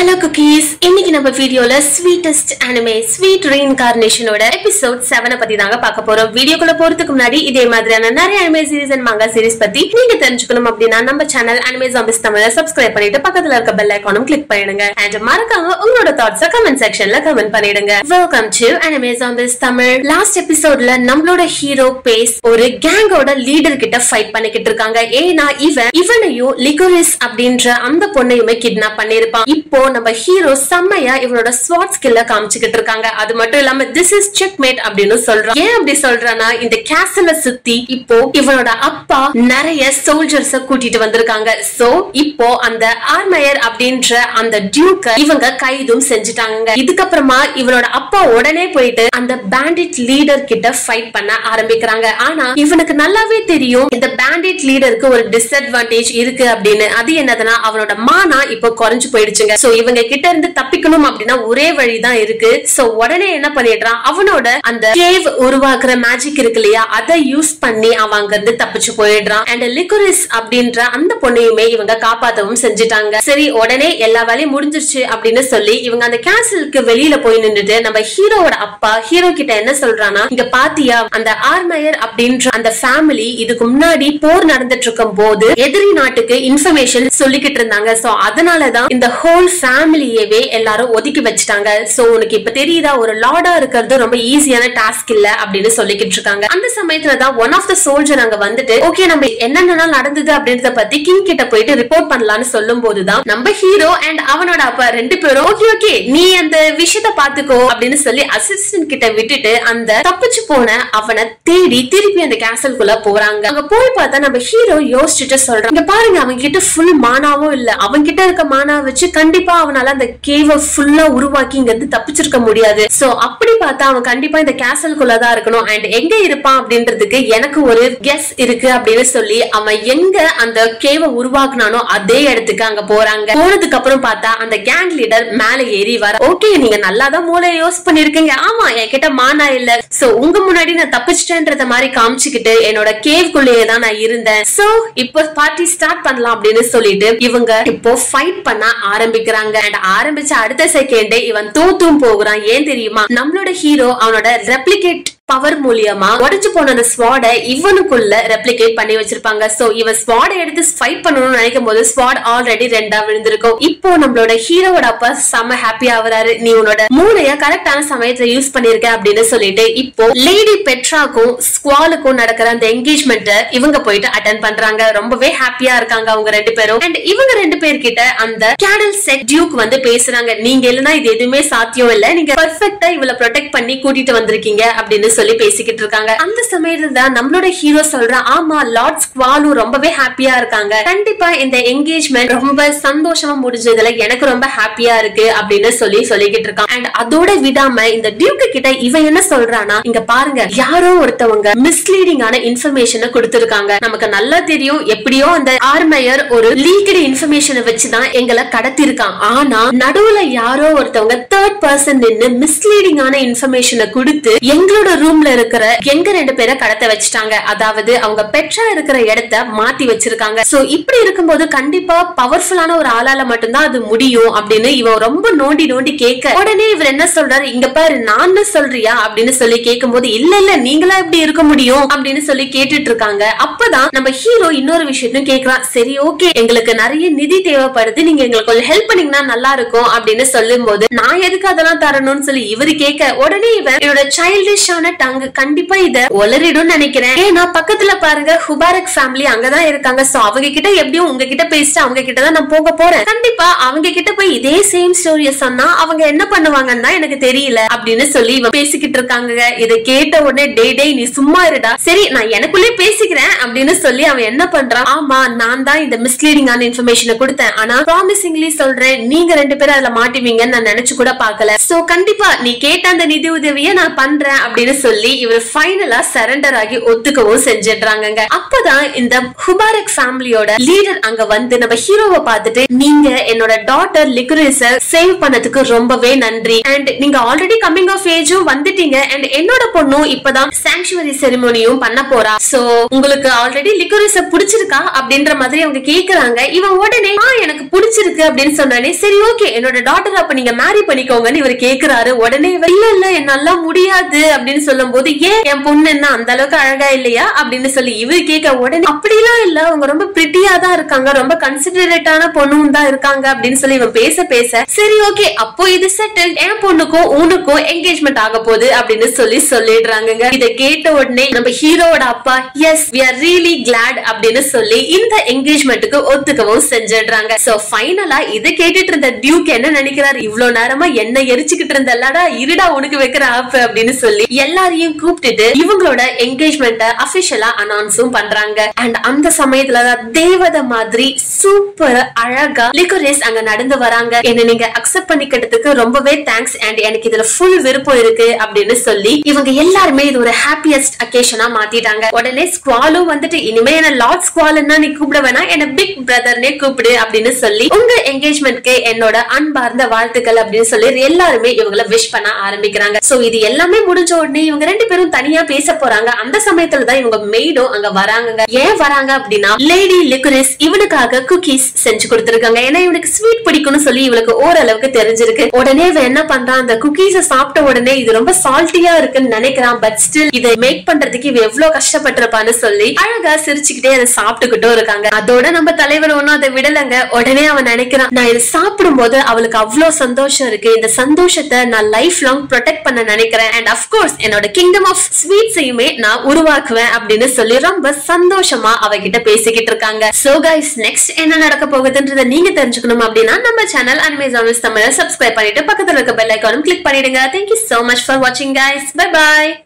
Hello cookies. இன்னைக்கு நம்ம வீடியோல sweetest anime sweet reincarnation ஓட எபிசோட் 7 பத்தி தாங்க பார்க்க போறோம். வீடியோக்குள்ள போறதுக்கு முன்னாடி இதே மாதிரியான நிறைய anime series and manga series பத்தி நீங்க தெரிஞ்சுக்கணும் அப்படினா நம்ம சேனல் Anime Zombies தமிழ சப்ஸ்கிரைப் பண்ணிட்டு பக்கத்துல இருக்க பெல் ஐகானும் கிளிக் பண்ணிடுங்க. and மறக்காம உங்களோட தாட்ஸ கமெண்ட் செக்ஷன்ல கமெண்ட் பண்ணிடுங்க. Welcome to Anime Zombies Tamil. Last எபிசோட்ல நம்மளோட ஹீரோ பேஸ் ஒரு கேங்கோட லீடர் கிட்ட ஃபைட் பண்ணிக்கிட்டு இருக்காங்க. ஏனா இவனையும் லிகோரிஸ் அப்படின்ற அந்த பொண்ணையுமே கிட்னாப் பண்ணிருப்பான். இப்போ நம்ம ஹீரோ செம்மையா இவனோட ஸ்வாட் ஸ்கில்ல காமிச்சிட்டு இருக்காங்க. அது மட்டும் இல்லாம this is checkmate அப்படினு சொல்றான். ஏன் அப்படி சொல்றானா இந்த கேசல சுத்தி இப்போ இவனோட அப்பா நிறைய சோல்ஜர்ஸ கூட்டிட்டு வந்திருக்காங்க. சோ இப்போ அந்த ஆர்மயர் அப்படின்ற அந்த டியூக்க இவங்க கைதும் செஞ்சுட்டாங்க. இதுக்கப்புறமா இவனோட அப்பா உடனே போயிட்டு அந்த பேண்டிட் லீடர் கிட்ட ஃபைட் பண்ண ஆரம்பிக்கிறாங்க. ஆனா இவனுக்கு நல்லாவே தெரியும் இந்த பேண்டிட் லீடருக்கு ஒரு டிஸ்அட்வான்டேஜ் இருக்கு அப்படின்னு. அது என்னதுன்னா அவனோட மானா இப்போ குறைஞ்சு போயிடுச்சுங்க. சோ இவங்க கிட்ட இருந்து தப்பிக்கணும் அப்படின்னா ஒரே வழிதான் இருக்கு. சோ உடனே என்ன பண்ணிடுறான், அவனோட அந்த கேவ் உருவாக்குற மேஜிக் இருக்கு இல்லையா, அதை யூஸ் பண்ணி அவன் அங்க இருந்து தப்பிச்சு போயிடுறான். அண்ட் லிகோரிஸ் அப்படின்ற அந்த பொண்ணையுமே இவங்க காப்பாத்தவும் செஞ்சுட்டாங்க. சரி உடனே எல்லா வேலையும் முடிஞ்சிருச்சு அப்படின்னு சொல்லி இவங்க அந்த கேசலுக்கு வெளியில போய் நின்றுட்டு நம்ம ஹீரோவோட அப்பா ஹீரோ கிட்ட என்ன சொல்றானா, இங்க பாத்தியா அந்த ஆர்மயர் அப்படின்ற அந்த ஃபேமிலி இதுக்கு முன்னாடி போர் நடந்துட்டு இருக்கும் போது எதிரி நாட்டுக்கு இன்ஃபர்மேஷன் சொல்லிக்கிட்டு இருந்தாங்க. சோ அதனாலதான் இந்த ஹோல் ஃபேமிலியவே எல்லாரும் ஒதுக்கி வச்சுட்டாங்க. சோ உனக்கு இப்ப தெரியுதா ஒரு லார்டா இருக்கிறது ரொம்ப ஈஸியான டாஸ்க் இல்ல அப்படின்னு சொல்லிக்கிட்டு இருக்காங்க. அந்த சமயத்துலதான் ஒன் ஆஃப் த சோல்ஜர் அங்க வந்துட்டு ஓகே நம்ம என்னென்ன நடந்தது அப்படின்றத பத்தி கிங் கிட்ட போயிட்டு ரிப்போர்ட் பண்ணலாம்னு சொல்லும் போதுதான் நம்ம ஹீரோ அண்ட் அவனோட அப்பா ரெண்டு பேரும் ஓகே நீ அந்த விஷயத்த பாத்துக்கோ அப்படின்னு சொல்லி அசிஸ்டன்ட் கிட்ட விட்டுட்டு அந்த தப்பிச்சு போன அவனை தேடி திருப்பி அந்த கேசல்குள்ள போறாங்க. அங்க போய் பார்த்தா நம்ம ஹீரோ யோசிச்சுட்டு சொல்றாங்க, இங்க பாருங்க அவங்க கிட்ட ஃபுல் மானாவும் இல்ல, அவங்க கிட்ட இருக்க மானா வச்சு கண்டிப்பா அவனால அந்த கேவ ஃபுல்லா உருவாக்கி இங்க இருந்து தப்பிச்சிருக்க முடியாது. சோ அப்படி பார்த்தா அவன் கண்டிப்பா இந்த கேசல்குள்ளதான் இருக்கணும். அண்ட் எங்க இருப்பான் அப்படின்றதுக்கு எனக்கு ஒரு கெஸ் இருக்கு அப்படின்னு சொல்லி அவன் எங்க அந்த கேவ உருவாக்குனானோ அதே இடத்துக்கு அங்க போறாங்க. போனதுக்கு அப்புறம் பார்த்தா அந்த கேங் லீடர் மேல ஏறி வர, ஓகே நீங்க நல்லாதான் மூளை யோஸ் பண்ணிருக்கீங்க, ஆமா என்கிட்ட மானா இல்ல, சோ உங்க முன்னாடி நான் தப்பிச்சிட்டேன்றத மாதிரி காமிச்சுக்கிட்டு என்னோட கேவ்குள்ளேயே தான் நான் இருந்தேன். சோ இப்போ பார்ட்டி ஸ்டார்ட் பண்ணலாம் அப்படின்னு சொல்லிட்டு இவங்க இப்போ ஃபைட் பண்ண ஆரம்பிக்கிறாங்க. அண்ட் ஆரம்பிச்ச அடுத்த செகண்டே இவன் தோத்தும் போகிறான். ஏன் தெரியுமா, நம்மளோட ஹீரோ அவனோட ரெப்ளிகேட் பவர் மூலியமா உடைச்சு போன அந்த ஸ்வாட இவனுக்குள்ள ரெப்ளிகேட் பண்ணி வச்சிருப்பாங்க. சோ இவன் ஸ்வாட எடுத்து ஃபைட் பண்ணணும்னு நினைக்கும் போது ஸ்வாட் ஆல்ரெடி ரெண்டா விழுந்திருக்கும். இப்போ நம்மளோட ஹீரோவோட அப்பா செம ஹாப்பி ஆகுறாரு, நீ உன்னோட மூளைய கரெக்டான சமயத்துல யூஸ் பண்ணிருக்க அப்படின்னு சொல்லிட்டு இப்போ லேடி பெட்ராக்கும் ஸ்குவாலுக்கும் நடக்கிற அந்த என்கேஜ்மெண்ட்டை இவங்க போயிட்டு அட்டென்ட் பண்றாங்க. ரொம்பவே ஹாப்பியா இருக்காங்க அவங்க ரெண்டு பேரும். அண்ட் இவங்க ரெண்டு பேர்கிட்ட அந்த கேடல் செட் டியூக் வந்து பேசுறாங்க, நீங்க இல்லனா இது எதுவுமே சாத்தியம் இல்ல, நீங்க பெர்ஃபெக்ட்டா இவளை ப்ரொடெக்ட் பண்ணி கூட்டிட்டு வந்திருக்கீங்க அப்படின்னு சொல்லி பேசிக்கிட்டு இருக்காங்க. அந்த சமயத்துல தான் நம்மளோட ஹீரோ சொல்றான், ஆமா லார்ட் ஸ்குவாலு ரொம்பவே ஹாப்பியா இருக்காங்க, கண்டிப்பா இந்த என்கேஜ்மெண்ட் ரொம்ப சந்தோஷமா முடிஞ்சதுல எனக்கு ரொம்ப ஹாப்பியா இருக்கு அப்படின்னு சொல்லிக்கிட்டு இருக்கான். அண்ட் அதோட விடாம இந்த டியூக்கு கிட்ட இவன் என்ன சொல்றானா, இங்க பாருங்க யாரோ ஒருத்தவங்க மிஸ்லீடிங்கான இன்ஃபர்மேஷனை கொடுத்திருக்காங்க, நமக்கு நல்லா தெரியும் எப்படியோ அந்த ஆர்மயர் ஒரு லீக்டு இன்ஃபர்மேஷனை வச்சுதான் எங்களை கடத்திருக்கான், ஆனா நடுவுல யாரோ ஒருத்தவங்க தேர்ட் பர்சன் நின்னு மிஸ்லீடிங்கான இன்ஃபர்மேஷனை கொடுத்து எங்களோட ரூம்ல இருக்கிற எங்க ரெண்டு பேரை கடத்த வச்சுட்டாங்க, அதாவது அவங்க பெட்ரா இருக்கிற இடத்த மாத்தி வச்சிருக்காங்க. சோ இப்படி இருக்கும்போது கண்டிப்பா பவர்ஃபுல்லான ஒரு ஆளால மட்டும்தான் அது முடியும் அப்படின்னு இவன் ரொம்ப நோண்டி கேட்க, உடனே இவர் என்ன சொல்றாரு, இங்க பாரு நான் சொல்றியா அப்படின்னு சொல்லி கேட்கும் போது இல்ல நீங்களா எப்படி இருக்க முடியும் அப்படின்னு சொல்லி கேட்டுட்டு இருக்காங்க. அப்பதான் நம்ம ஹீரோ இன்னொரு விஷயத்தையும் கேட்கறான், சரி ஓகே எங்களுக்கு நிறைய நிதி தேவைப்படுது, நீங்க எங்களுக்கு கொஞ்சம் ஹெல்ப் பண்ணீங்கன்னா நல்லா இருக்கும் அப்படின்னு சொல்லும் போது நான் எதுக்கு அதெல்லாம் தரணும்னு சொல்லி இவரு கேட்க, உடனே இவன் என்னோட சைல்டிஷான டங்கு கண்டிப்பா இத ஒலரிடும் நினைக்கிறேன், ஏன்னா பக்கத்துல பாருங்க ஹுபாரக் ஃபேமிலி அங்கதான் இருக்காங்க, சோ அவங்க கிட்ட எப்படியும் உங்ககிட்ட பேசிட்டு அவங்க கிட்டதான் நான் போக போறேன், கண்டிப்பா அவங்க கிட்ட போய் இதே சேம் ஸ்டோரிய சொன்னா அவங்க என்ன பண்ணுவாங்கன்னா எனக்கு தெரியல அப்படின்னு சொல்லி இவன் பேசிக்கிட்டு இருக்காங்க. இதை கேட்ட உடனே டே நீ சும்மா இருடா, சரி நான் எனக்குள்ளே பேசிக்கிறேன் அப்படின்னு சொல்லி அவன் என்ன பண்றான், ஆமா நான் தான் இந்த மிஸ்லீடிங்கான இன்ஃபர்மேஷனை கொடுத்தேன், ஆனா ப்ராமிசிங்லி சொல்றேன் நீங்க ரெண்டு பேரும் அதுல மாட்டுவீங்கன்னு நான் நினைச்சு கூட பாக்கல, சோ கண்டிப்பா நீ கேட்ட அந்த நிதி உதவியை நான் பண்றேன் அப்படின்னு சொல்லி இவர் ஃபைனலா சரண்டர் ஆகி ஒத்துக்கவும் செஞ்சிடுறாங்க. அப்பதான் இந்த ஹுபாரக் ஃபேமிலியோட லீடர் அங்க வந்து நம்ம ஹீரோவை பார்த்துட்டு, நீங்க என்னோட டாட்டர் லிகுரிஸ சேவ் பண்ணதுக்கு ரொம்பவே நன்றி. அண்ட் நீங்க ஆல்ரெடி கமிங் ஆஃப் ஏஜும் வந்துட்டீங்க. அண்ட் என்னோட பொண்ணும் இப்பதான் சாங்சுவரி செரிமோனியும் பண்ண போறா. சோ உங்களுக்கு ஆல்ரெடி லிகுரிஸ பிடிச்சிருக்கா அப்படின்ற மாதிரி அவங்க கேக்குறாங்க. இவன் உடனே எனக்கு பிடிச்சிருக்கு அப்படின்னு சொன்னானே, சரி ஓகே என்னோட டாட்டர் அப்ப நீங்க மேரி பண்ணிக்கோங்கன்னு இவர் கேக்குறாரு. உடனே இல்ல என்னால முடியாது அப்படின்னு சொல்லும் போது, ஏன் என் பொண்ணு என்ன அந்த அளவுக்கு அழகா இல்லையா அப்படின்னு சொல்லி இவர் கேட்க, உடனே அப்படிலாம் இல்ல அவங்க ரொம்ப பிரிட்டியா தான் இருக்காங்க, ரொம்ப கன்சிடரேட்டான பொண்ணும் தான் இருக்காங்க அப்படின்னு சொல்லி இவன் பேச சரி ஓகே அப்போ இது செட்டில், என் பொண்ணுக்கும் உனக்கும் என்கேஜ்மெண்ட் ஆக போகுது அப்படின்னு சொல்லிடுறாங்க. இதை கேட்ட உடனே நம்ம ஹீரோட அப்பா, S we are really glad அப்படின்னு சொல்லி இந்த என்கேஜ்மெண்ட்டுக்கு ஒத்துக்கவும் செஞ்சிடுறாங்க. சோ ஃபைனலா இதை கேட்டுட்டு இருந்த டியூக் என்ன நினைக்கிறாரு, இவ்வளவு நேரமா என்ன எரிச்சுக்கிட்டு இருந்தல்லடா, இருடா உனக்கு வைக்கிற ஆப் அப்படின்னு சொல்லி எல்லாரையும் கூப்பிட்டுட்டு இவங்களோட என்கேஜ்மெண்ட்டை அபிஷியலா அனௌன்ஸும் பண்றாங்க. அண்ட் அந்த சமயத்துலதான் தேவதை மாதிரி சூப்பர் அழகா லிகுரிஸ் அங்க நடந்து வராங்க. என்ன நீங்க அக்செப்ட் பண்ணிக்கிட்டதுக்கு ரொம்பவே தேங்க்ஸ் அண்ட் எனக்கு இதுல ஃபுல் விருப்பம் இருக்கு அப்படின்னு சொல்லி இவங்க எல்லாருமே இது ஒரு ஹாப்பியஸ்ட் அக்கேஷனா மாத்திட்டாங்க. உடனே ஸ்குவாலும் வந்துட்டு, இனிமே என்ன லார்ட் ஸ்குவால்னா நீ கூப்பிட வேணா, என்ன பிக் பிரதர்னே கூப்பிடு அப்படின்னு சொல்லி உங்க என்கேஜ்மெண்ட்க்கு என்னோட அன்பார்ந்த வாழ்த்துக்கள் அப்படின்னு சொல்லி எல்லாருமே இவங்களை விஷ் பண்ண ஆரம்பிக்கிறாங்க. சோ இது எல்லாமே முடிஞ்ச உடனே இவங்க ரெண்டு பேரும் தனியா பேச போறாங்க. அந்த சமயத்துலதான் இவங்க மெய்டும் அங்க வராங்க. ஏன் வராங்க அப்படின்னா, லேடி லிகுரிஸ் இவனுக்காக குக்கீஸ் செஞ்சு கொடுத்திருக்காங்க. ஏன்னா இவனுக்கு ஸ்வீட் பிடிக்கும்னு சொல்லி இவளுக்கு ஓரளவுக்கு தெரிஞ்சிருக்கு. உடனே என்ன பண்றான், அந்த குக்கீஸ சாப்பிட்ட உடனே இது ரொம்ப சால்ட்டியா இருக்குன்னு நினைக்கிறான். பட் ஸ்டில் இதை மேக் பண்றதுக்கு இவ எவ்வளவு கஷ்டப்பட்டிருப்பான்னு சொல்லி அழகா சிரிச்சுக்கிட்டே அதை சாப்பிட்டுக்கிட்டும் இருக்காங்க. அதோட நம்ம தலைவர் ஒன்னும் அதை விடலங்க. உடனே அவன் நினைக்கிறான், நான் இதை சாப்பிடும் போது அவளுக்கு அவ்வளவு சந்தோஷம் இருக்கு, இந்த சந்தோஷத்தை நான் லைஃப் லாங் ப்ரொடெக்ட் பண்ண நினைக்கிறேன். அண்ட் அஃப்கோர்ஸ் என்னோட கிங்டம் ஆஃப் ஸ்வீட்ஸையுமே நான் உருவாக்குவேன் அப்படின்னு சொல்லி ரொம்ப சந்தோஷமா அவகிட்ட பேசிக்கிட்டு இருக்காங்க. சோ கைஸ் நெக்ஸ்ட் என்ன நடக்க போகுதுன்றதை நீங்க தெரிஞ்சுக்கணும் அப்படின்னா நம்ம சேனல் அனிமே ஜானர்ஸ் தமிழை சப்ஸ்கிரைப் பண்ணிட்டு பக்கத்துல இருக்க பெல் ஐகானும் கிளிக் பண்ணிடுங்க. Thank you so much for watching guys. Bye bye.